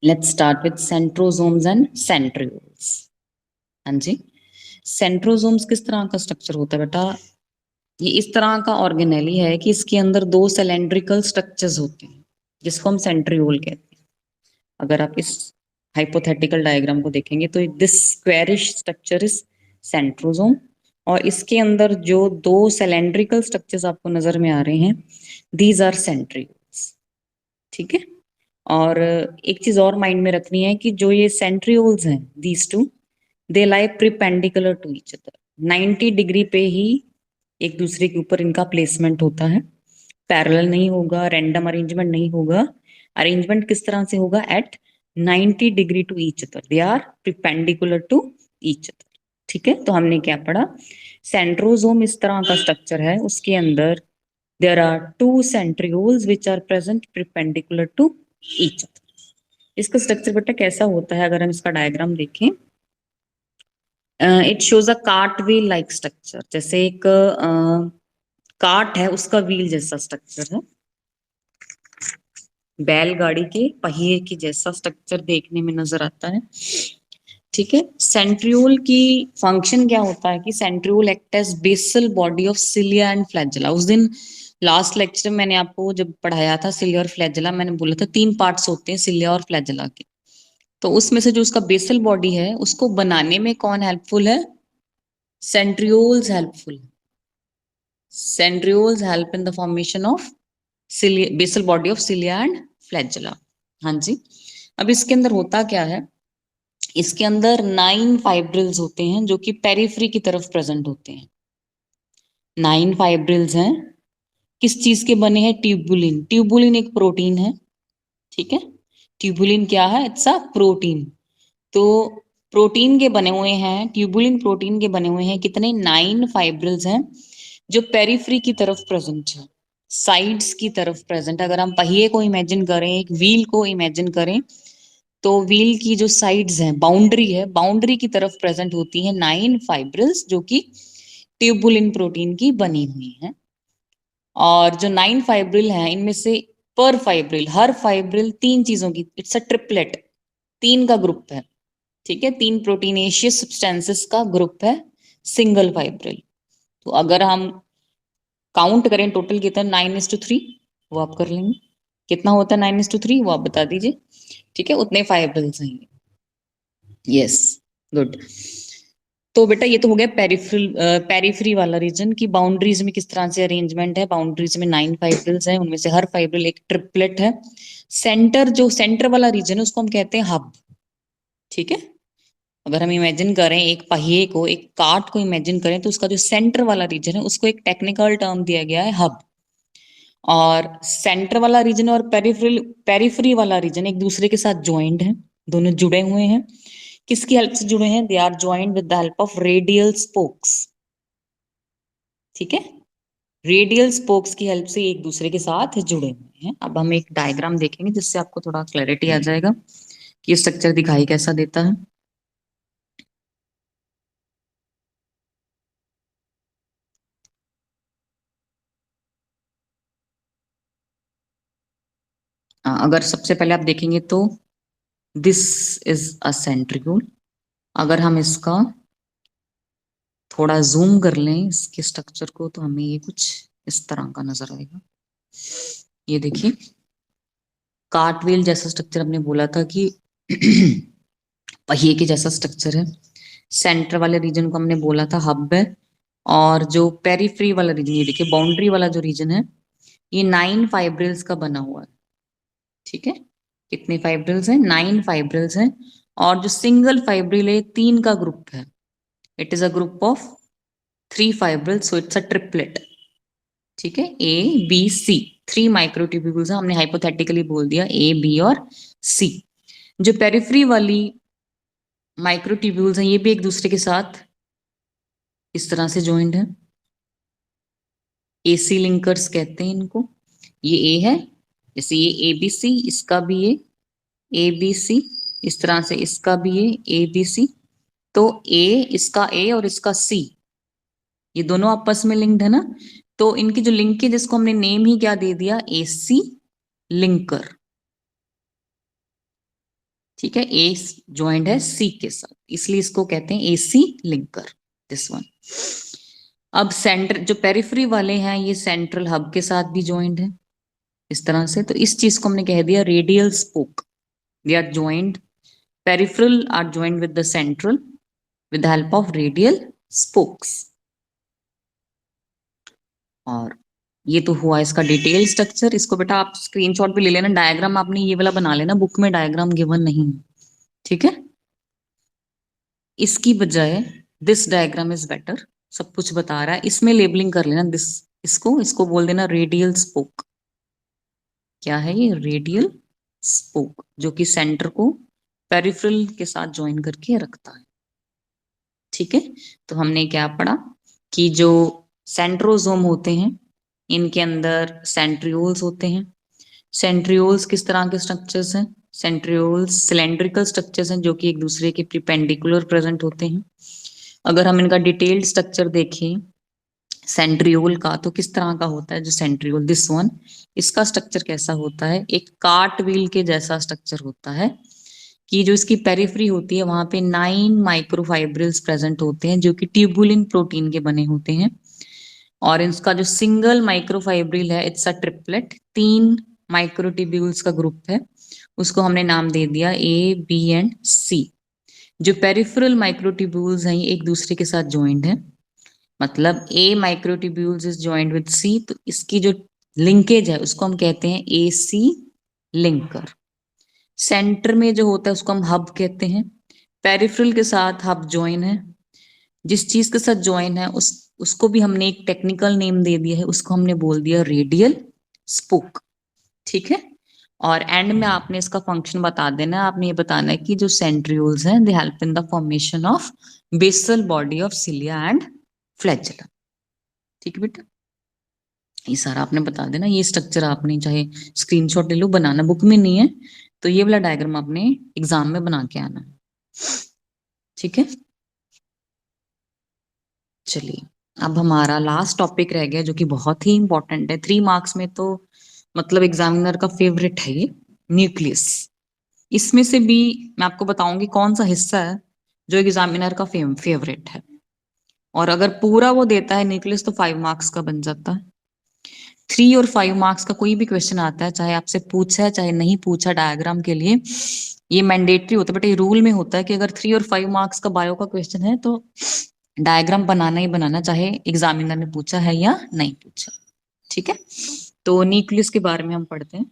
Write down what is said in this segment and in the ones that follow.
Let's start with centrosomes and centrioles. हाँ जी, centrosomes किस तरह का स्ट्रक्चर होता है बेटा? ये इस तरह का ऑर्गेनेली है कि इसके अंदर दो सिलेंड्रिकल स्ट्रक्चर्स होते हैं जिसको हम सेंट्रियोल कहते हैं। अगर आप इस हाइपोथेटिकल डायग्राम को देखेंगे तो this squarish structure is centrosome, और इसके अंदर जो दो सिलेंड्रिकल स्ट्रक्चर्स आपको नजर में आ रहे हैं, दीज आर सेंट्रियोल्स। ठीक है। और एक चीज और माइंड में रखनी है कि जो ये सेंट्रियोल्स हैं, these two, they lie perpendicular to each other. 90 degree पे ही एक दूसरे के ऊपर इनका प्लेसमेंट होता है, पैरेलल नहीं होगा, रैंडम अरेंजमेंट नहीं होगा। अरेंजमेंट किस तरह से होगा? At 90 degree to each other, they are perpendicular to each other. ठीक है, तो हमने क्या पढ़ा? सेंट्रोसोम इस तरह का स्ट्रक्चर है, उसके अंदर there are two centrioles which are present perpendicular to each other। इसका स्ट्रक्चर बेटा कैसा होता है? अगर हम इसका डायग्राम देखें, it shows a cart wheel like structure. जैसे एक कार्ट है, उसका व्हील जैसा स्ट्रक्चर है, बैलगाड़ी के पहिए की जैसा स्ट्रक्चर देखने में नजर आता है। ठीक है। सेंट्रियोल की फंक्शन क्या होता है कि centriole act as basal body of cilia and flagella. उस दिन लास्ट लेक्चर में मैंने आपको जब पढ़ाया था सिलिया और फ्लैजेला, मैंने बोला था 3 पार्ट्स होते हैं सिलिया और फ्लैजेला के। तो उसमें से जो उसका बेसल बॉडी है, उसको बनाने में कौन हेल्पफुल है? सेंट्रियोल्स हेल्पफुल है। Centrioles help in the formation of basal body of cilia and flagella. हाँ जी। अब इसके अंदर होता क्या है? इसके अंदर 9 फाइब्रिल्स होते हैं जो कि पेरिफ्री की तरफ प्रेजेंट होते हैं। 9 फाइब्रिल्स हैं, किस चीज के बने हैं? ट्यूबुलिन। ट्यूबुलिन एक प्रोटीन है। ठीक है। ट्यूबुलिन क्या है? It's a protein. तो प्रोटीन के बने हुए हैं, ट्यूबुलिन प्रोटीन के बने हुए हैं कितने? 9 फाइब्रिल्स हैं जो पेरिफ्री की तरफ प्रेजेंट है, साइड्स की तरफ प्रेजेंट। अगर हम पहिए को इमेजिन करें, एक व्हील को इमेजिन करें, तो व्हील की जो साइड्स हैं, बाउंड्री है, बाउंड्री की तरफ प्रेजेंट होती है 9 फाइब्रिल्स जो कि ट्यूबुलिन प्रोटीन की बनी हुई हैं। और जो 9 फाइब्रिल हैं, इनमें से पर फाइब्रिल, हर फाइब्रिल 3 चीजों की, इट्स अ ट्रिपलेट, 3 का ग्रुप है। ठीक है, 3 प्रोटीनेशियस सब्सटेंसेस का ग्रुप है सिंगल फाइब्रिल। तो अगर हम काउंट करें टोटल कितना, 9:3, वो आप कर लेंगे। कितना होता है 9:3, वो आप बता दीजिए। ठीक है, उतने फाइब्रिल्स हैं। Yes, good. तो बेटा ये तो हो गया पेरिफ्री वाला रीजन की बाउंड्रीज में किस तरह से अरेंजमेंट है। बाउंड्रीज में 9 फाइब्रिल्स हैं, उनमें से हर फाइब्रिल एक ट्रिपलेट है। सेंटर, जो सेंटर वाला रीजन है, उसको हम कहते हैं हब। ठीक है। अगर हम इमेजिन करें एक पहिए को, एक कार्ट को इमेजिन करें, तो उसका जो सेंटर वाला रीजन है, उसको एक टेक्निकल टर्म दिया गया है, हब। और सेंटर वाला रीजन और पेरिफ्री वाला रीजन एक दूसरे के साथ ज्वाइंट है, दोनों जुड़े हुए हैं। किसकी हेल्प से जुड़े हैं? They are joint with the help of radial spokes. ठीक है, रेडियल स्पोक्स की हेल्प से एक दूसरे के साथ जुड़े हुए हैं। अब हम एक डायग्राम देखेंगे जिससे आपको थोड़ा क्लैरिटी आ जाएगा कि ये स्ट्रक्चर दिखाई कैसा देता है। अगर सबसे पहले आप देखेंगे तो दिस इज अ सेंट्रियोल। अगर हम इसका थोड़ा जूम कर लें इसके स्ट्रक्चर को, तो हमें ये कुछ इस तरह का नजर आएगा। ये देखिए, कार्टवेल जैसा स्ट्रक्चर हमने बोला था कि पहिए के जैसा स्ट्रक्चर है। सेंटर वाले रीजन को हमने बोला था हब है। और जो पेरिफ्री वाला रीजन, ये देखिए बाउंड्री वाला जो रीजन है, ये 9 फाइब्रिल्स का बना हुआ है। ठीक है, कितने फाइब्रिल्स हैं? 9 फाइब्रिल्स हैं। और जो सिंगल फाइब्रिल है, 3 का ग्रुप है। It is a group of 3 fibrils, so it's a triplet. ठीक है, ए बी सी, 3 माइक्रोट्यूब्यूल्स हैं, हमने हाइपोथेटिकली बोल दिया ए बी और सी। जो पेरिफ्री वाली माइक्रोट्यूब्यूल्स हैं, ये भी एक दूसरे के साथ इस तरह से ज्वाइंट है, एसी लिंकर्स कहते हैं इनको। ये ए है, जैसे ये ए बी सी, इसका भी ये ए बी सी, इस तरह से इसका भी ये ए बी सी। तो ए, इसका ए और इसका सी, ये दोनों आपस में लिंक्ड है ना। तो इनकी जो लिंक है, जिसको हमने नेम ही क्या दे दिया? AC linker. ठीक है, ए ज्वाइंट है सी के साथ, इसलिए इसको कहते हैं एसी लिंकर, दिस वन। अब सेंटर जो पेरिफेरी वाले हैं ये सेंट्रल हब के साथ भी ज्वाइंट है इस तरह से, तो इस चीज को हमने कह दिया radial spoke. They are joint, peripheral are joint with the central with the help of radial spokes। और ये तो हुआ इसका डिटेल स्ट्रक्चर। इसको बेटा आप स्क्रीनशॉट भी ले लेना, डायग्राम आपने ये वाला बना लेना, बुक में डायग्राम गिवन नहीं है, ठीक है। इसकी बजाय दिस डायग्राम इज बेटर, सब कुछ बता रहा है, इसमें लेबलिंग कर लेना दिस, इसको बोल देना रेडियल स्पोक। क्या है ये? रेडियल स्पोक, जो कि सेंटर को पेरिफेरल के साथ ज्वाइन करके रखता है, ठीक है। तो हमने क्या पढ़ा कि जो सेंट्रोजोम होते हैं इनके अंदर सेंट्रियोल्स होते हैं। सेंट्रियोल्स किस तरह के स्ट्रक्चर्स हैं? सेंट्रियोल्स सिलेंड्रिकल स्ट्रक्चर्स हैं जो कि एक दूसरे के परपेंडिकुलर प्रेजेंट होते हैं। अगर हम इनका डिटेल्ड स्ट्रक्चर देखें सेंट्रियोल का, तो किस तरह का होता है जो सेंट्रियोल, दिस वन, इसका स्ट्रक्चर कैसा होता है? एक कार्ट व्हील के जैसा स्ट्रक्चर होता है, कि जो इसकी पेरिफेरी होती है वहां पे 9 माइक्रोफाइब्रिल्स प्रेजेंट होते हैं जो कि ट्यूबुलिन प्रोटीन के बने होते हैं। और इसका जो सिंगल माइक्रोफाइब्रिल है इट्स अ ट्रिपलेट, 3 माइक्रोट्यूब्यूल्स का ग्रुप है, उसको हमने नाम दे दिया ए बी एंड सी। जो पेरिफेरल माइक्रोट्यूब्यूल्स हैं ये एक दूसरे के साथ ज्वाइंट है, मतलब A microtubules is joint with C, तो इसकी जो लिंकेज है उसको हम कहते हैं ए सी लिंकर। सेंटर में जो होता है उसको हम हब कहते हैं, पेरिफेरल के साथ हब ज्वाइन है, जिस चीज के साथ ज्वाइन है उसको भी हमने एक टेक्निकल नेम दे दिया है, उसको हमने बोल दिया रेडियल स्पोक, ठीक है। और एंड में आपने इसका फंक्शन बता देना, आपने ये बताना है कि जो सेंट्रियोल्स हैं they help in the formation of basal body of cilia and flagella, ठीक है बेटा। ये सारा आपने बता देना, ये स्ट्रक्चर आपने चाहे स्क्रीनशॉट ले लो, बनाना बुक में नहीं है तो ये वाला डायग्राम आपने एग्जाम में बना के आना, ठीक है। चलिए अब हमारा लास्ट टॉपिक रह गया जो कि बहुत ही इंपॉर्टेंट है, 3 मार्क्स में तो मतलब एग्जामिनर का फेवरेट है ये, न्यूक्लियस। इसमें से भी मैं आपको बताऊंगी कौन सा हिस्सा है जो एग्जामिनर का फेवरेट है, और अगर पूरा वो देता है न्यूक्लियस तो 5 मार्क्स का बन जाता है। 3 और 5 मार्क्स का कोई भी क्वेश्चन आता है, चाहे आपसे पूछा है चाहे नहीं पूछा, डायग्राम के लिए ये मैंडेटरी होता है, बट ये रूल में होता है कि अगर 3 और 5 मार्क्स का बायो का क्वेश्चन है तो डायग्राम बनाना ही बनाना, चाहे एग्जामिनर ने पूछा है या नहीं पूछा, ठीक है। तो न्यूक्लियस के बारे में हम पढ़ते हैं।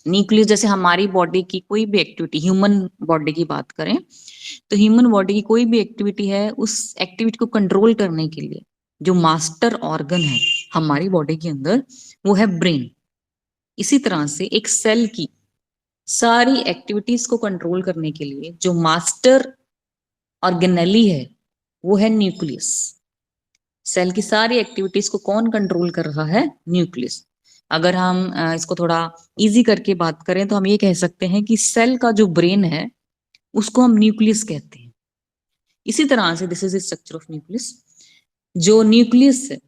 न्यूक्लियस जैसे हमारी बॉडी की कोई भी एक्टिविटी, ह्यूमन बॉडी की बात करें तो ह्यूमन बॉडी की कोई भी एक्टिविटी है, उस एक्टिविटी को कंट्रोल करने के लिए जो मास्टर ऑर्गन है हमारी बॉडी के अंदर वो है ब्रेन। इसी तरह से एक सेल की सारी एक्टिविटीज को कंट्रोल करने के लिए जो मास्टर ऑर्गेनेली है वो है न्यूक्लियस। सेल की सारी एक्टिविटीज को कौन कंट्रोल कर रहा है? न्यूक्लियस। अगर हम इसको थोड़ा इजी करके बात करें तो हम ये कह सकते हैं कि सेल का जो ब्रेन है उसको हम न्यूक्लियस कहते हैं। इसी तरह से this is structure of nucleus. जो न्यूक्लियस है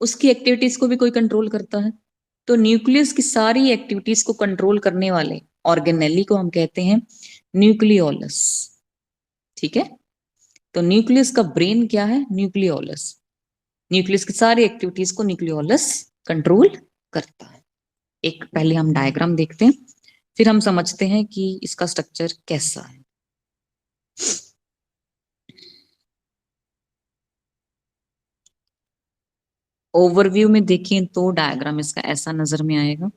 उसकी एक्टिविटीज को भी कोई कंट्रोल करता है, तो न्यूक्लियस की सारी एक्टिविटीज को कंट्रोल करने वाले ऑर्गेनेली को हम कहते हैं न्यूक्लियोलस, ठीक है। तो न्यूक्लियस का ब्रेन क्या है? न्यूक्लियोलस। न्यूक्लियस की सारी एक्टिविटीज को न्यूक्लियोलस कंट्रोल करता है। एक पहले हम डायग्राम देखते हैं, फिर हम समझते हैं कि इसका स्ट्रक्चर कैसा है। ओवरव्यू में देखें तो डायग्राम इसका ऐसा नजर में आएगा।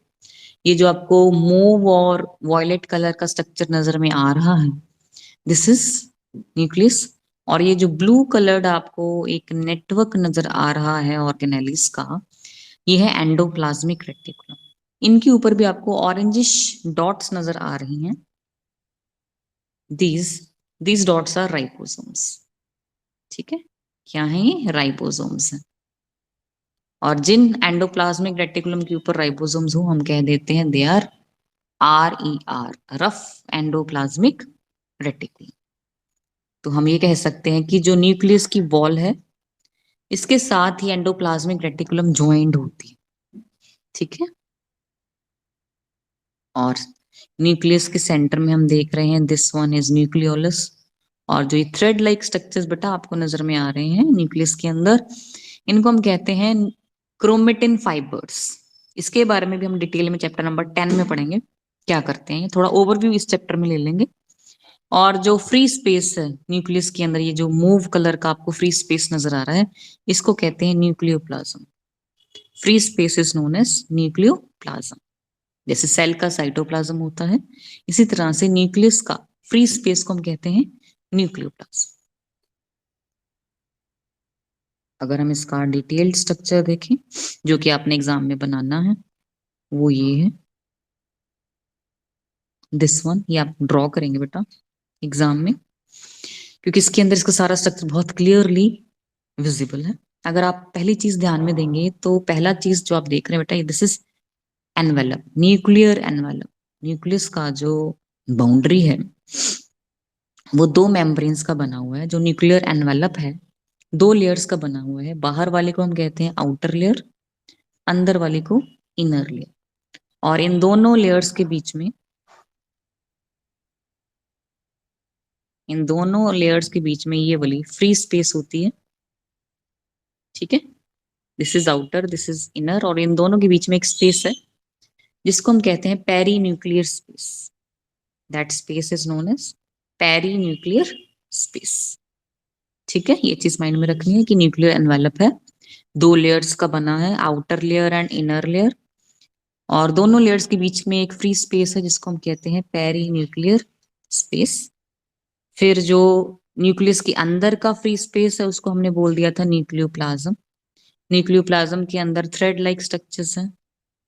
ये जो आपको मूव और वॉयलेट कलर का स्ट्रक्चर नजर में आ रहा है दिस इज न्यूक्लियस। और ये जो ब्लू कलर्ड आपको एक नेटवर्क नजर आ रहा है ऑर्गेनेलिस का, ये है एंडोप्लाज्मिक रेटिकुलम। इनके ऊपर भी आपको ऑरेंजिश डॉट्स नजर आ रही हैं, these these dots are ribosomes, ठीक है। क्या है ये? राइबोसोम्स हैं। और जिन एंडोप्लाज्मिक रेटिकुलम के ऊपर राइबोसोम्स हो हम कह देते हैं they are RER, rough endoplasmic reticulum. तो हम ये कह सकते हैं कि जो न्यूक्लियस की वॉल है इसके साथ ही एंडोप्लाज्मिक रेटिकुलम ज्वाइंट होती है, ठीक है। और न्यूक्लियस के सेंटर में हम देख रहे हैं दिस वन इज न्यूक्लियोलस। और जो ये थ्रेड लाइक स्ट्रक्चर्स बेटा आपको नजर में आ रहे हैं न्यूक्लियस के अंदर, इनको हम कहते हैं क्रोमेटिन फाइबर्स। इसके बारे में भी हम डिटेल में चैप्टर नंबर 10 में पढ़ेंगे क्या करते हैं, थोड़ा ओवरव्यू इस चैप्टर में ले लेंगे। और जो फ्री स्पेस है न्यूक्लियस के अंदर, ये जो मूव कलर का आपको फ्री स्पेस नजर आ रहा है, इसको कहते हैं nucleoplasm. Free space is known as nucleoplasm. जैसे सेल का साइटोप्लाज्म होता है, इसी तरह से न्यूक्लियस का फ्री स्पेस को हम कहते हैं न्यूक्लियोप्लाज्म। अगर हम इसका डिटेल्ड स्ट्रक्चर देखें जो कि आपने एग्जाम में बनाना है, वो ये है दिस वन। ये आप ड्रॉ करेंगे बेटा एग्जाम में, क्योंकि इसके अंदर इसका सारा स्ट्रक्चर बहुत क्लियरली विजिबल है। अगर आप पहली चीज ध्यान में देंगे तो पहला चीज जो आप देख रहे हैं बेटा, this is envelope, nuclear envelope. Nucleus का जो बाउंड्री है वो दो मेम्ब्रेन्स का बना हुआ है। जो न्यूक्लियर एनवेलप है दो लेयर्स का बना हुआ है। बाहर वाले को हम कहते हैं आउटर लेयर, अंदर वाले को इनर लेयर। और इन दोनों लेयर्स के बीच में, इन दोनों लेयर्स के बीच में ये वाली फ्री स्पेस होती है, ठीक है। This is outer, this is inner, और इन दोनों के बीच में एक स्पेस है जिसको हम कहते हैं peri nuclear space. That space is known as peri nuclear space, ठीक है। ये चीज माइंड में रखनी है कि न्यूक्लियर एनवेलप है, दो लेयर्स का बना है, outer layer and inner layer, और दोनों लेयर्स के बीच में एक फ्री स्पेस है जिसको हम कहते हैं पेरी न्यूक्लियर स्पेस। फिर जो न्यूक्लियस के अंदर का फ्री स्पेस है उसको हमने बोल दिया था न्यूक्लियोप्लाज्म। न्यूक्लियोप्लाज्म के अंदर थ्रेड लाइक स्ट्रक्चर्स हैं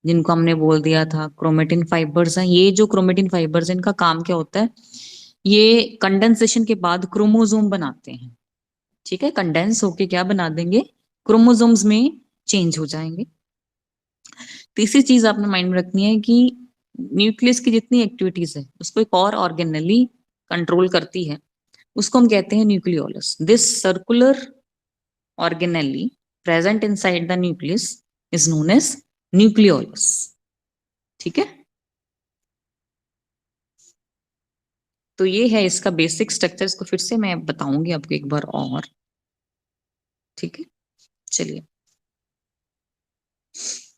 जिनको हमने बोल दिया था क्रोमेटिन फाइबर्स हैं। ये जो क्रोमेटिन फाइबर्स हैं इनका काम क्या होता है, ये कंडेंसेशन के बाद क्रोमोसोम बनाते हैं, ठीक है। कंडेंस होके क्या बना देंगे, क्रोमोसोम्स में चेंज हो जाएंगे। तीसरी चीज आपने माइंड में रखनी है कि न्यूक्लियस की जितनी एक्टिविटीज है उसको एक और ऑर्गेनेली कंट्रोल करती है, उसको हम कहते हैं nucleolus. This circular organelle present inside the nucleus is known as nucleolus, ठीक है। तो ये है इसका बेसिक स्ट्रक्चर, इसको फिर से मैं बताऊंगी आपको एक बार और, ठीक है। चलिए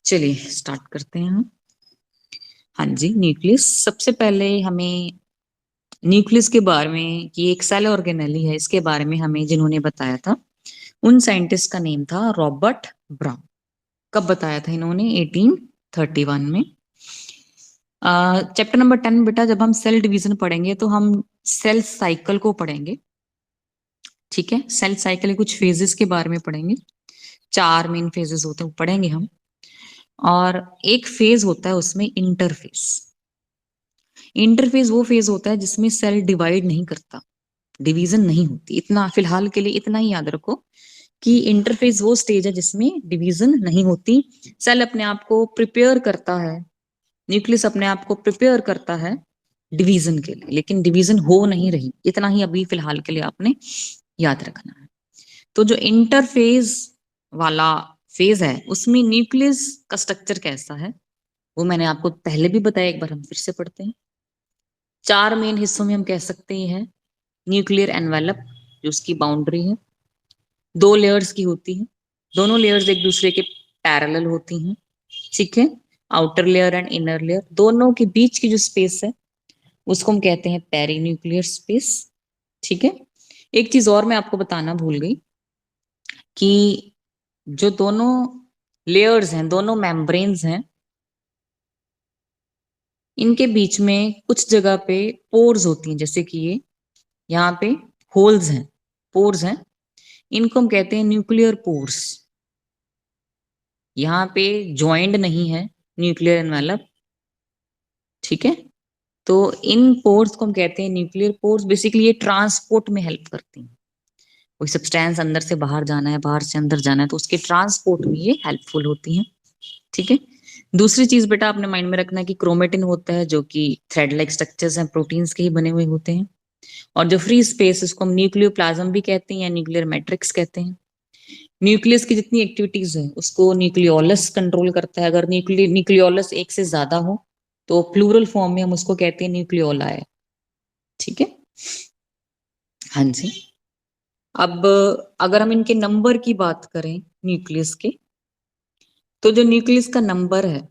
चलिए स्टार्ट करते हैं हम। हाँ जी, न्यूक्लियस, सबसे पहले हमें न्यूक्लियस के बारे में कि एक सेल ऑर्गेनेली है, इसके बारे में हमें जिन्होंने बताया था उन साइंटिस्ट का नेम था रॉबर्ट ब्राउन। कब बताया था इन्होंने, 1831 में। चैप्टर नंबर 10 बेटा जब हम सेल डिवीजन पढ़ेंगे तो हम सेल साइकिल को पढ़ेंगे, ठीक है। सेल साइकिल के कुछ फेजेस के बारे में पढ़ेंगे, चार मेन फेजेस होते हैं वो पढ़ेंगे हम। और एक फेज होता है उसमें इंटरफेज। इंटरफेज वो फेज होता है जिसमें सेल डिवाइड नहीं करता, डिवीजन नहीं होती। इतना फिलहाल के लिए इतना ही याद रखो कि इंटरफेज वो स्टेज है जिसमें डिवीजन नहीं होती। सेल अपने आप को प्रिपेयर करता है, न्यूक्लियस अपने आप को प्रिपेयर करता है डिवीजन के लिए, लेकिन डिवीजन हो नहीं रही। इतना ही अभी फिलहाल के लिए आपने याद रखना है। तो जो इंटरफेज वाला फेज है उसमें न्यूक्लियस का स्ट्रक्चर कैसा है वो मैंने आपको पहले भी बताया, एक बार हम फिर से पढ़ते हैं। चार मेन हिस्सों में हम कह सकते हैं। न्यूक्लियर एनवेलप जो उसकी बाउंड्री है, दो लेयर्स की होती है, दोनों लेयर्स एक दूसरे के पैरेलल होती हैं, ठीक है। Outer layer and inner layer, दोनों के बीच की जो स्पेस है उसको हम कहते हैं पेरी न्यूक्लियर स्पेस, ठीक है। एक चीज और मैं आपको बताना भूल गई कि जो दोनों लेयर्स हैं, दोनों मेम्ब्रेन्स हैं, इनके बीच में कुछ जगह पे पोर्स होती हैं, जैसे कि ये यहाँ पे होल्स हैं, पोर्स हैं, इनको हम कहते हैं न्यूक्लियर पोर्स। यहाँ पे ज्वाइंट नहीं है न्यूक्लियर एनवेलप, ठीक है। तो इन पोर्स को हम कहते हैं न्यूक्लियर पोर्स। बेसिकली ये ट्रांसपोर्ट में हेल्प करती हैं। कोई सब्सटेंस अंदर से बाहर जाना है, बाहर से अंदर जाना है, तो उसके ट्रांसपोर्ट में ये हेल्पफुल होती हैं, ठीक है। दूसरी चीज बेटा आपने माइंड में रखना है कि क्रोमेटिन होता है जो कि थ्रेड लाइक स्ट्रक्चर्स हैं, प्रोटीन्स के ही बने हुए होते हैं। और जो फ्री स्पेस उसको हम न्यूक्लियोप्लाज्म भी कहते हैं या न्यूक्लियर मैट्रिक्स कहते हैं। न्यूक्लियस की जितनी एक्टिविटीज है उसको न्यूक्लियोलस कंट्रोल करता है। अगर न्यूक्लियोलस एक से ज्यादा हो तो प्लूरल फॉर्म में हम उसको कहते हैं न्यूक्लियोलाई। ठीक है, हाँ जी। अब अगर हम इनके नंबर की बात करें न्यूक्लियस के, तो जो न्यूक्लियस का नंबर है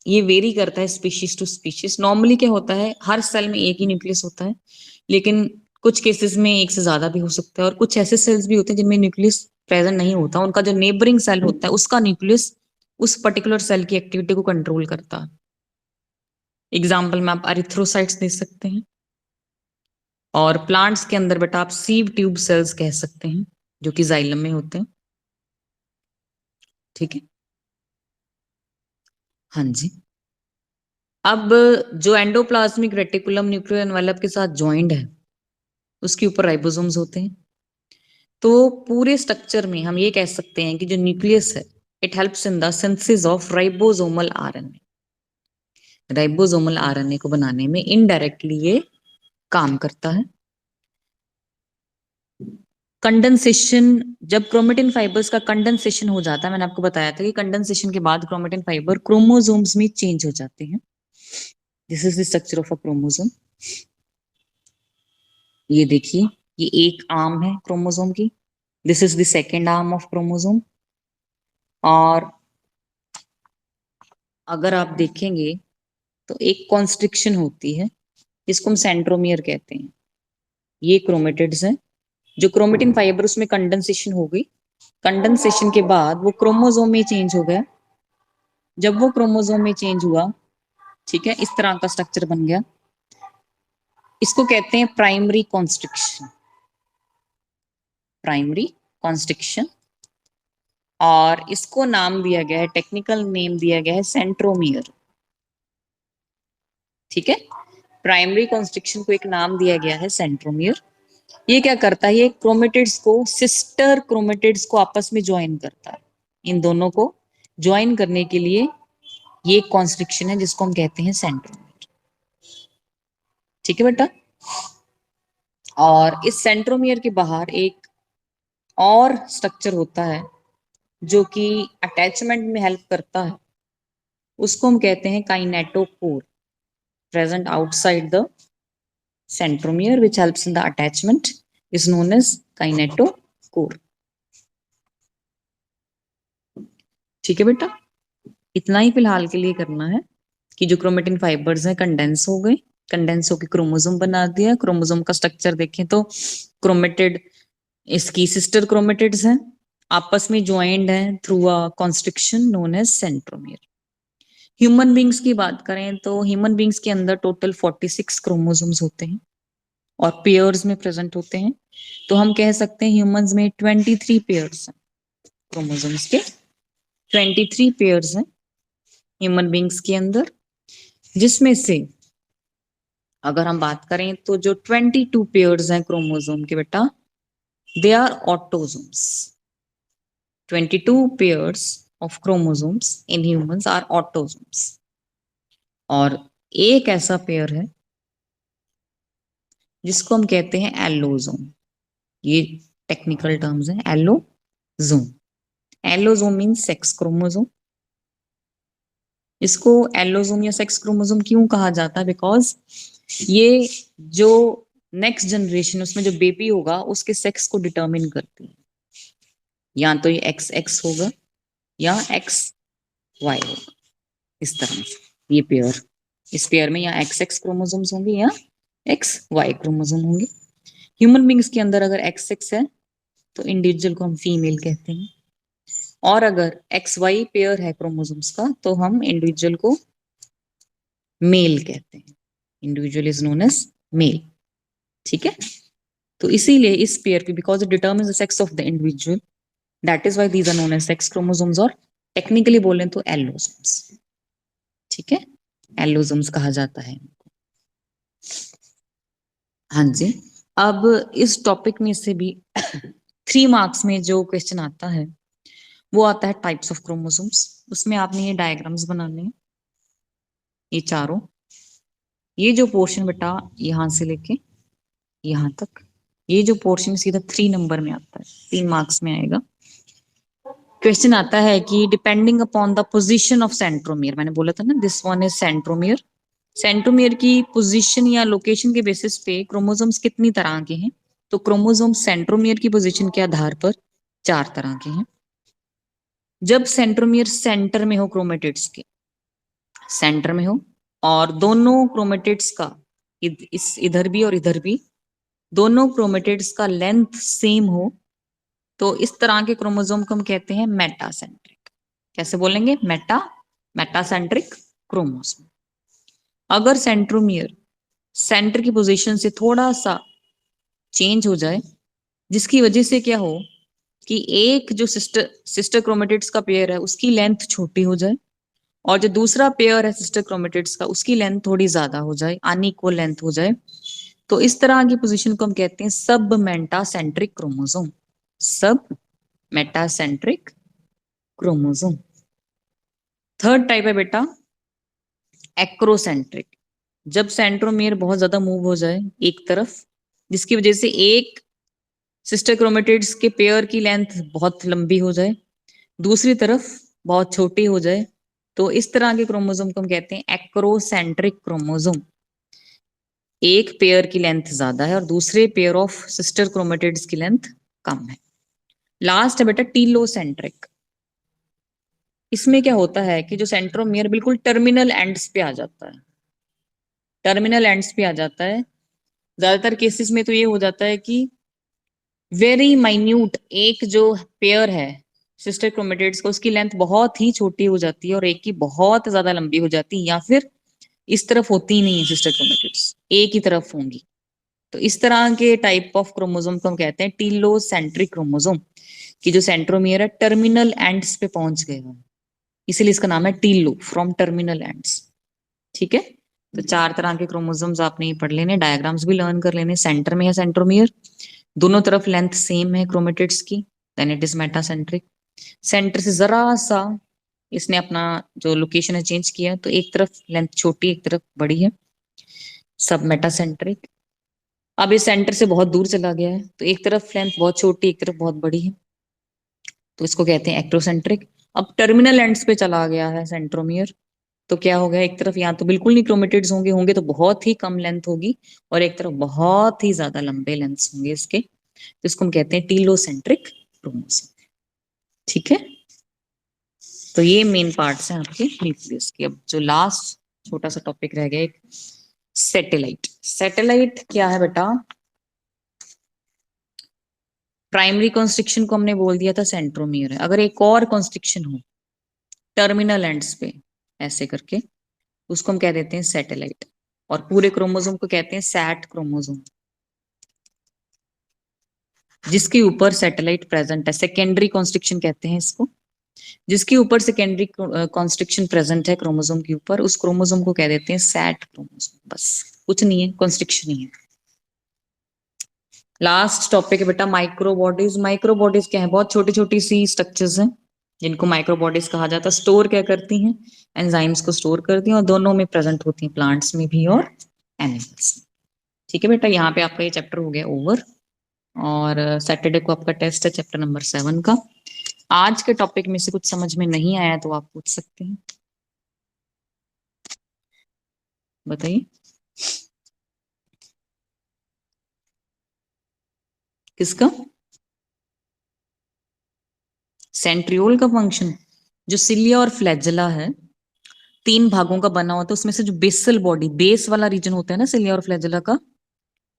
ये वेरी करता है स्पीशीज टू स्पीशीज। नॉर्मली क्या होता है, हर सेल में एक ही न्यूक्लियस होता है, लेकिन कुछ केसेस में एक से ज्यादा भी हो सकता है, और कुछ ऐसे सेल्स भी होते हैं जिनमें न्यूक्लियस प्रेजेंट नहीं होता, उनका जो नेबरिंग सेल होता है उसका न्यूक्लियस उस पर्टिकुलर सेल की एक्टिविटी को कंट्रोल करता है। एग्जाम्पल में आप अरिथ्रोसाइट्स दे सकते हैं, और प्लांट्स के अंदर बेटा आप सीव ट्यूब सेल्स कह सकते हैं जो कि जाइलम में होते हैं। ठीक है, हाँ जी। अब जो एंडोप्लाज्मिक रेटिकुलम न्यूक्लियर एनवेलप के साथ ज्वाइंट है उसके ऊपर राइबोसोम्स होते हैं। तो पूरे स्ट्रक्चर में हम ये कह सकते हैं कि जो न्यूक्लियस है it helps in the synthesis of ribosomal RNA. Ribosomal RNA को बनाने में इनडायरेक्टली ये काम करता है। कंडेंसेशन, जब क्रोमेटिन फाइबर्स का कंडेंसेशन हो जाता है, मैंने आपको बताया था कि कंडेंसेशन के बाद क्रोमेटिन फाइबर क्रोमोसोम्स में चेंज हो जाते हैं। This is the structure of a chromosome. ये देखिए, ये एक आर्म है क्रोमोसोम की, this is the second arm of chromosome. और अगर आप देखेंगे तो एक कॉन्स्ट्रिक्शन होती है जिसको हम सेंट्रोमियर कहते हैं। ये क्रोमेटिड्स हैं, जो क्रोमेटिन फाइबर उसमें कंडेंसेशन हो गई, कंडेंसेशन के बाद वो क्रोमोसोम में चेंज हो गया। जब वो क्रोमोसोम में चेंज हुआ, ठीक है, इस तरह का स्ट्रक्चर बन गया, इसको कहते हैं प्राइमरी कॉन्स्ट्रिक्शन। प्राइमरी कॉन्स्ट्रिक्शन, और इसको नाम दिया गया है, टेक्निकल नेम दिया गया है सेंट्रोमियर। ठीक है, प्राइमरी कॉन्स्ट्रिक्शन को एक नाम दिया गया है सेंट्रोमियर। ये क्या करता है, ये क्रोमेटिड्स को, सिस्टर क्रोमेटिड्स को आपस में ज्वाइन करता है। इन दोनों को ज्वाइन करने के लिए ये एक कॉन्स्ट्रिक्शन है जिसको हम कहते हैं सेंट्रोमियर। ठीक है बेटा, और इस सेंट्रोमियर के बाहर एक और स्ट्रक्चर होता है जो कि अटैचमेंट में हेल्प करता है, उसको हम कहते हैं kinetochore, present outside the centromere which helps in the attachment is known as kinetochore। ठीक है बेटा, इतना ही फिलहाल के लिए करना है कि जो क्रोमेटिन फाइबर्स हैं कंडेंस हो गए, कंडेंस होकर क्रोमोसोम बना दिया। क्रोमोसोम का स्ट्रक्चर देखें तो क्रोमेटिड इसकी सिस्टर क्रोमेटिड्स हैं, आपस में ज्वाइंड हैं through a constriction known as centromere. Human beings की बात करें तो ह्यूमन बींग्स के अंदर टोटल 46 क्रोमोसोम्स होते हैं और पेयर्स में प्रेजेंट होते हैं। तो हम कह सकते हैं ह्यूमंस में 23 पेयर्स हैं क्रोमोसोम्स के, 23 पेयर्स हैं ह्यूमन बींग्स के अंदर, जिसमें से अगर हम बात करें तो जो 22 पेयर्स हैं क्रोमोसोम के बेटा, they are autosomes. 22 pairs of chromosomes in humans are autosomes, और एक ऐसा पेयर है जिसको हम कहते हैं एलोसोम। ये टेक्निकल टर्म्स हैं, allosome. Allosome means sex chromosome. इसको एलोसोम या सेक्स क्रोमोसोम क्यों कहा जाता है, बिकॉज ये जो नेक्स्ट जनरेशन उसमें जो बेबी होगा उसके सेक्स को डिटरमिन करती है। या तो ये एक्स एक्स होगा या एक्स वाई होगा, इस तरह से ये पेयर, इस पेयर में या एक्स एक्स क्रोमोसोम्स होंगे या एक्स वाई क्रोमोसोम होंगे। ह्यूमन बींग्स के अंदर अगर एक्स एक्स है तो इंडिविजुअल को हम फीमेल कहते हैं, और अगर एक्स वाई पेयर है क्रोमोसोम्स का तो हम इंडिविजुअल को मेल कहते हैं। Individual is known as male. ठीक है, तो इसीलिए इस पेयर की, because it determines the sex of the individual, that is why these are known as sex chromosomes, और टेक्निकली बोलें तो एलोसोम्स। ठीक है, एलोसोम्स कहा जाता है। हाँ जी, अब इस टॉपिक में से भी 3 मार्क्स में जो क्वेश्चन आता है वो आता है टाइप्स ऑफ क्रोमोसोम्स। उसमें आपने ये डायग्राम्स बनाने हैं, ये चारों, ये जो पोर्शन बेटा यहां से लेके यहां तक, ये जो पोर्शन सीधा 3 नंबर में आता है, 3 मार्क्स में आएगा। क्वेश्चन आता है कि depending upon the position of centromere, मैंने बोला था ना this one is centromere, centromere की पोजीशन या लोकेशन के बेसिस पे क्रोमोसोम्स कितनी तरह के हैं, तो क्रोमोसोम सेंट्रोमियर की पोजीशन के आधार पर 4 तरह के हैं। जब सेंट्रोमियर सेंटर में हो क्रोमेटिड्स के, सेंटर में हो और दोनों क्रोमेटिड्स का इस इधर भी और इधर भी दोनों क्रोमेटिड्स का लेंथ सेम हो, तो इस तरह के क्रोमोसोम को हम कहते हैं मेटासेंट्रिक। कैसे बोलेंगे? Metacentric chromosome. अगर सेंट्रोमियर सेंटर की पोजीशन से थोड़ा सा चेंज हो जाए, जिसकी वजह से क्या हो कि एक जो सिस्टर क्रोमेटिड्स का पेयर है उसकी लेंथ छोटी हो जाए, और जो दूसरा पेयर है सिस्टर क्रोमेटिड्स का उसकी लेंथ थोड़ी ज्यादा हो जाए, अनइक्वल लेंथ हो जाए, तो इस तरह की पोजीशन को हम कहते हैं सब मेटासेंट्रिक क्रोमोसोम। सब मेटासेंट्रिक क्रोमोसोम। थर्ड टाइप है बेटा एक्रोसेंट्रिक। जब सेंट्रोमियर बहुत ज्यादा मूव हो जाए एक तरफ, जिसकी वजह से एक सिस्टर क्रोमेटिड्स के पेयर की लेंथ बहुत लंबी हो जाए, दूसरी तरफ बहुत छोटी हो जाए, तो इस तरह के क्रोमोसोम को हम कहते हैं एक्रोसेंट्रिक क्रोमोसोम। एक पेयर की लेंथ ज्यादा है और दूसरे पेयर ऑफ सिस्टर क्रोमेटिड्स की लेंथ कम है। लास्ट है बेटा टीलोसेंट्रिक। इसमें क्या होता है कि जो सेंट्रोमियर बिल्कुल टर्मिनल एंड्स पे आ जाता है, टर्मिनल एंड्स पे आ जाता है। ज्यादातर केसेस में तो ये हो जाता है कि वेरी माइन्यूट एक जो पेयर है सिस्टर क्रोमेटिड्स का, उसकी लेंथ बहुत ही छोटी हो जाती है और एक की बहुत ज्यादा लंबी हो जाती है, या फिर इस तरफ होती ही नहीं है सिस्टर क्रोमेटिड्स, एक ही तरफ होंगी। तो इस तरह के टाइप ऑफ क्रोमोसोम को हम कहते हैं टीलोसेंट्रिक क्रोमोसोम, कि जो सेंट्रोमियर है टर्मिनल एंड्स पे पहुंच गए हो, इसीलिए इसका नाम है टीलो, फ्रॉम टर्मिनल एंड्स। ठीक है, तो 4 तरह के क्रोमोसोम्स आपने ये पढ़ लेने, डायग्राम्स भी लर्न कर लेने। सेंटर में है सेंट्रोमियर, दोनों तरफ लेंथ सेम है क्रोमेटिड्स की, then it is metacentric. Centre से जरा सा इसने अपना जो लोकेशन है चेंज किया, तो एक तरफ लेंथ छोटी एक तरफ बड़ी है, सब मेटासेंट्रिक। अब इस सेंटर से बहुत दूर चला गया है, तो एक तरफ लेंथ बहुत छोटी एक तरफ बहुत बड़ी है, तो इसको कहते हैं एक्रोसेंट्रिक। अब टर्मिनल एंड्स पे चला गया है सेंट्रोमियर, तो क्या हो गया, एक तरफ यहाँ तो बिल्कुल नहीं क्रोमेटिड्स होंगे, होंगे तो बहुत ही कम लेंथ होगी, और एक तरफ बहुत ही ज्यादा लंबे लेंथ्स होंगे इसके, तो इसको हम कहते हैं टीलोसेंट्रिक क्रोमोसोम। ठीक है, तो ये मेन पार्ट्स हैं आपके न्यूक्लियस के। अब जो लास्ट छोटा सा टॉपिक रह गया एक सैटेलाइट। सैटेलाइट क्या है बेटा? प्राइमरी कॉन्स्ट्रिक्शन को हमने बोल दिया था सेंट्रोमियर है। अगर एक और कॉन्स्ट्रिक्शन हो टर्मिनल एंड्स पे ऐसे करके, उसको हम कह देते हैं सैटेलाइट, और पूरे क्रोमोसोम को कहते हैं सैट क्रोमोसोम, जिसके ऊपर सैटेलाइट प्रेजेंट है। सेकेंडरी कॉन्स्ट्रिक्शन कहते हैं इसको, जिसके ऊपर सेकेंडरी कॉन्स्ट्रिक्शन प्रेजेंट है क्रोमोसोम के ऊपर, उस क्रोमोसोम को कह देते हैं सैट क्रोमोसोम। बस, कुछ नहीं है, कॉन्स्ट्रिक्शन ही है। लास्ट टॉपिक है बेटा माइक्रोबॉडीज। माइक्रोबॉडीज क्या है? बहुत छोटी छोटी सी स्ट्रक्चर्स हैं जिनको माइक्रोबॉडीज कहा जाता है। स्टोर क्या करती हैं? एंजाइम्स को स्टोर करती हैं, और दोनों में प्रेजेंट होती हैं, प्लांट्स में भी और एनिमल्स में। ठीक है बेटा, यहाँ पे आपका ये चैप्टर हो गया ओवर, और सैटरडे को आपका टेस्ट है चैप्टर नंबर 7 का। आज के टॉपिक में से कुछ समझ में नहीं आया तो आप पूछ सकते हैं, बताइए। किसका? सेंट्रियोल का फंक्शन। जो सिलिया और फ्लैजेला है 3 भागों का बना होता है, उसमें से जो बेसल बॉडी, बेस वाला रीजन होता है ना सिलिया और फ्लैजेला का,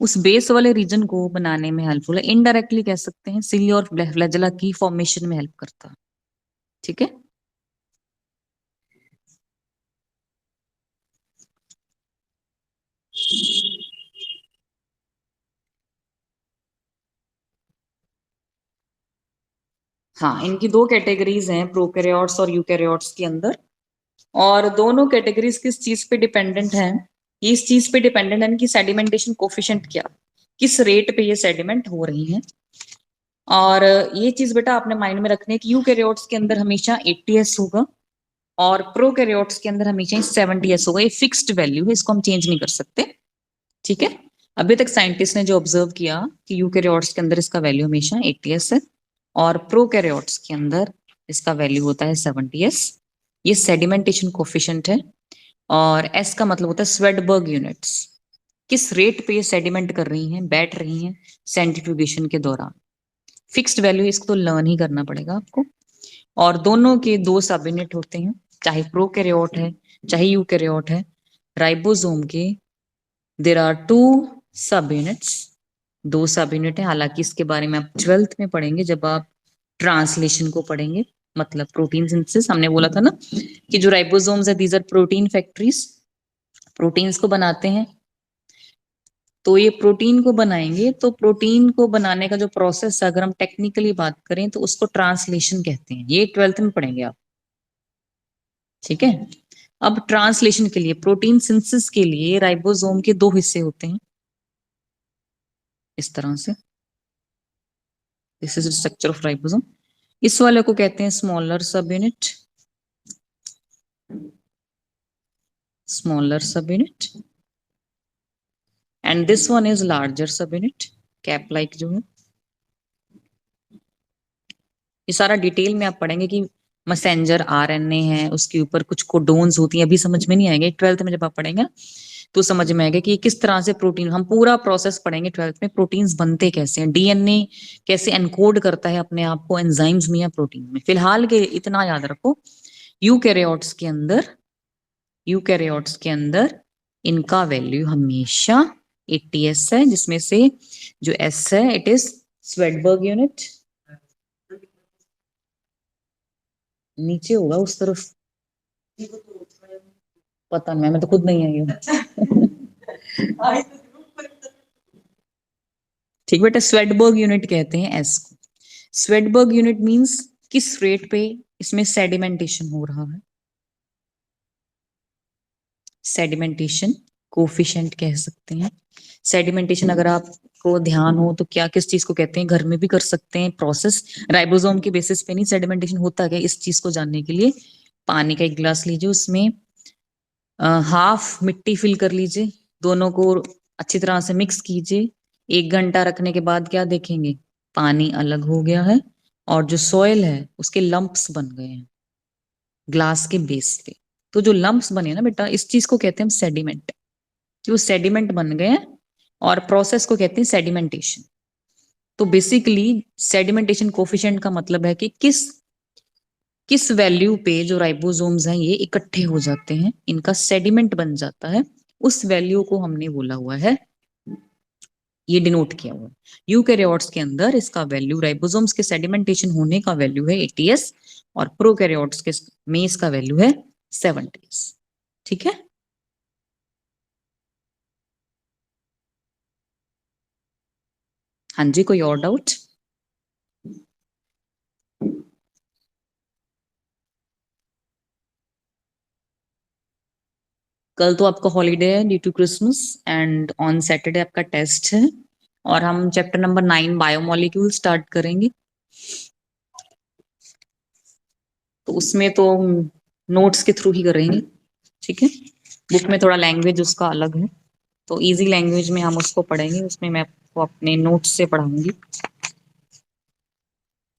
उस बेस वाले रीजन को बनाने में हेल्पफुल है। इनडायरेक्टली कह सकते हैं सिलिया और फ्लैजेला की फॉर्मेशन में हेल्प करता है। ठीक है, हाँ, इनकी 2 कैटेगरीज हैं प्रोकैरियोट्स और यूकैरियोट्स के अंदर, और दोनों कैटेगरीज किस चीज पे डिपेंडेंट है? इस चीज पे डिपेंडेंट है कि सेडिमेंटेशन कोफिशिएंट क्या, किस रेट पे ये सेडिमेंट हो रही है। और ये चीज बेटा आपने माइंड में रखनी है कि यूकैरियोट्स के अंदर हमेशा 80s होगा और प्रोकैरियोट्स के अंदर हमेशा 70s होगा। ये फिक्स्ड वैल्यू है, इसको हम चेंज नहीं कर सकते। ठीक है, अभी तक साइंटिस्ट ने जो ऑब्जर्व किया कि यूकैरियोट्स के अंदर इसका वैल्यू हमेशा 80s है, और प्रोकैरियोट्स के अंदर इसका वैल्यू होता है 70s। ये सेडिमेंटेशन कोफिशिएंट है। और एस का मतलब होता है स्वेडबर्ग यूनिट्स, किस रेट पे ये सेडिमेंट कर रही हैं, बैठ रही हैं सेंट्रीफ्यूगेशन के दौरान। फिक्स्ड वैल्यू, इसको तो लर्न ही करना पड़ेगा आपको। और दोनों के दो सब यूनिट होते हैं, चाहे प्रोकैरियोट है चाहे यूकैरियोट है। राइबोसोम के देर आर टू सब यूनिट्स, दो सब यूनिट है। हालांकि इसके बारे में आप 12th में पढ़ेंगे जब आप ट्रांसलेशन को पढ़ेंगे, मतलब प्रोटीन सिंथेसिस। हमने बोला था ना कि जो राइबोसोम्स है these are protein factories, proteins को बनाते हैं। तो ये प्रोटीन को बनाएंगे, तो प्रोटीन को बनाने का जो प्रोसेस है, अगर हम टेक्निकली बात करें तो उसको ट्रांसलेशन कहते हैं। ये 12th में पढ़ेंगे आप, ठीक है। अब ट्रांसलेशन के लिए, प्रोटीन सिंथेसिस के लिए राइबोसोम के दो हिस्से होते हैं, इस तरह से। This is structure of ribosome. इस वाले को कहते हैं स्मॉलर सब यूनिट, स्मॉलर सब unit. And this one is larger सब यूनिट, कैप लाइक जो है। ये सारा डिटेल में आप पढ़ेंगे कि मैसेंजर आरएनए है, उसके ऊपर कुछ कोडोन्स होती हैं। अभी समझ में नहीं आएंगे, 12th में जब आप पढ़ेंगे तो समझ में आएगा कि किस तरह से प्रोटीन, हम पूरा प्रोसेस पढ़ेंगे 12th में, प्रोटीन्स बनते कैसे हैं, डीएनए कैसे एनकोड करता है अपने आप को एंजाइम्स में या प्रोटीन में। फिलहाल के इतना याद रखो, यूकैरियोट्स के अंदर, यूकैरियोट्स के अंदर इनका वैल्यू हमेशा 80s है, जिसमें से जो एस है इट इज स्वेडबर्ग यूनिट। नीचे होगा उस तरफ, पता नहीं, मैं तो खुद नहीं आई हूँ। ठीक बेटा, स्वेडबर्ग यूनिट कहते हैं एस को। स्वेडबर्ग यूनिट मींस किस रेट पे इसमें सेडिमेंटेशन हो रहा है, सेडिमेंटेशन कोफिशिएंट कह सकते हैं। सेडिमेंटेशन अगर आपको ध्यान हो तो क्या किस चीज को कहते हैं, घर में भी कर सकते हैं प्रोसेस, राइबोसोम के बेसिस पे नहीं। सेडिमेंटेशन होता क्या, इस चीज को जानने के लिए पानी का एक गिलास लीजिए, उसमें हाफ मिट्टी फिल कर लीजिए, दोनों को अच्छी तरह से मिक्स कीजिए। 1 घंटा रखने के बाद क्या देखेंगे, पानी अलग हो गया है और जो सॉइल है उसके लंप्स बन गए हैं ग्लास के बेस पे। तो जो लंप्स बने ना बेटा, इस चीज को कहते हैं सेडिमेंट, कि वो सेडिमेंट बन गए हैं, और प्रोसेस को कहते हैं सेडिमेंटेशन। तो बेसिकली सेडिमेंटेशन कोफिशिएंट का मतलब है कि किस किस वैल्यू पे जो राइबोसोम्स हैं ये इकट्ठे हो जाते हैं, इनका सेडिमेंट बन जाता है, उस वैल्यू को हमने बोला हुआ है, ये डिनोट किया हुआ है। यूकैरियोट्स के अंदर इसका वैल्यू, राइबोसोम्स के सेडिमेंटेशन होने का वैल्यू है 80s, और प्रोकैरियोट्स के में इसका वैल्यू है 70s। ठीक है। हाँ जी, कोई और डाउट? कल तो आपका हॉलीडे है due to Christmas, and on Saturday आपका टेस्ट है, और हम चैप्टर नंबर 9 बायोमोलिक्यूल स्टार्ट करेंगे। तो उसमें तो नोट्स के थ्रू ही करेंगे, ठीक है। बुक में थोड़ा लैंग्वेज उसका अलग है, तो इजी लैंग्वेज में हम उसको पढ़ेंगे, उसमें मैं आपको अपने नोट्स से पढ़ाऊंगी।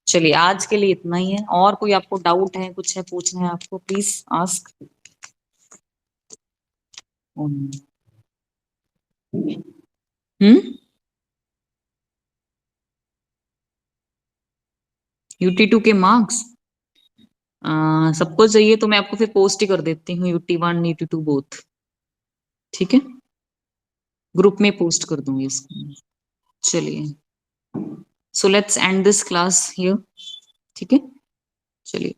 चलिए, आज के लिए इतना ही है। और कोई आपको डाउट है, कुछ है पूछना है आपको, प्लीज आस्क। हम्म। UT2 के मार्क्स सबको चाहिए तो मैं आपको फिर पोस्ट ही कर देती हूँ, UT1 UT2 बोथ, ठीक है। ग्रुप में पोस्ट कर दूंगी इसको। चलिए, so let's end this class here, ठीक है। चलिए।